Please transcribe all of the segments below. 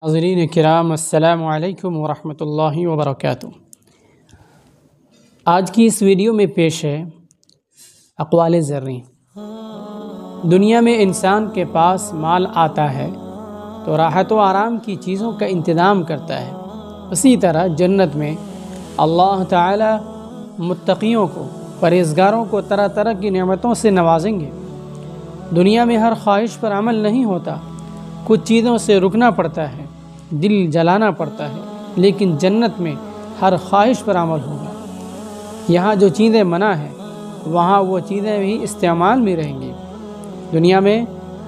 حاضرین کرام، السلام علیکم ورحمۃ اللہ وبرکاتہ۔ آج کی اس ویڈیو میں پیش ہے اقوال زرعی۔ دنیا میں انسان کے پاس مال آتا ہے تو راحت و آرام کی چیزوں کا انتظام کرتا ہے، اسی طرح جنت میں اللہ تعالی متقیوں کو، پرہیزگاروں کو طرح طرح کی نعمتوں سے نوازیں گے۔ دنیا میں ہر خواہش پر عمل نہیں ہوتا، کچھ چیزوں سے رکنا پڑتا ہے، دل جلانا پڑتا ہے، لیکن جنت میں ہر خواہش پر عمل ہوگا۔ یہاں جو چیزیں منع ہیں وہاں وہ چیزیں بھی استعمال میں رہیں گی۔ دنیا میں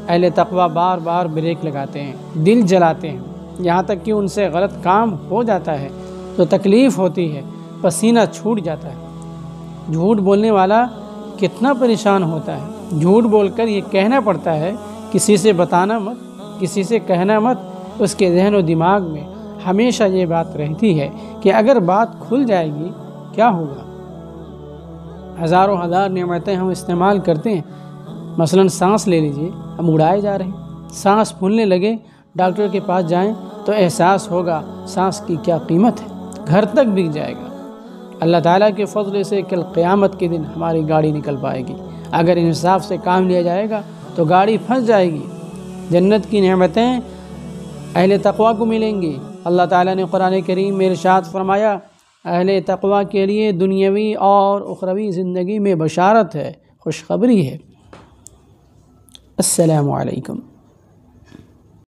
اہل تقوی بار بار بریک لگاتے ہیں، دل جلاتے ہیں، یہاں تک کہ ان سے غلط کام ہو جاتا ہے تو تکلیف ہوتی ہے، پسینہ چھوٹ جاتا ہے۔ جھوٹ بولنے والا کتنا پریشان ہوتا ہے، جھوٹ بول کر یہ کہنا پڑتا ہے کسی سے بتانا مت، کسی سے کہنا مت۔ اس کے ذہن و دماغ میں ہمیشہ یہ بات رہتی ہے کہ اگر بات کھل جائے گی کیا ہوگا۔ ہزاروں ہزار نعمتیں ہم استعمال کرتے ہیں، مثلا سانس لے لیجئے، ہم اڑائے جا رہے ہیں، سانس پھولنے لگے، ڈاکٹر کے پاس جائیں تو احساس ہوگا سانس کی کیا قیمت ہے، گھر تک بک جائے گا۔ اللہ تعالیٰ کے فضل سے کل قیامت کے دن ہماری گاڑی نکل پائے گی۔ اگر انصاف سے کام لیا جائے گا تو گاڑی پھنس جائے گی۔ جنت کی نعمتیں اہل تقوی کو ملیں گی۔ اللہ تعالیٰ نے قرآن کریم میں ارشاد فرمایا، اہل تقوی کے لیے دنیاوی اور اخروی زندگی میں بشارت ہے، خوشخبری ہے۔ السلام علیکم۔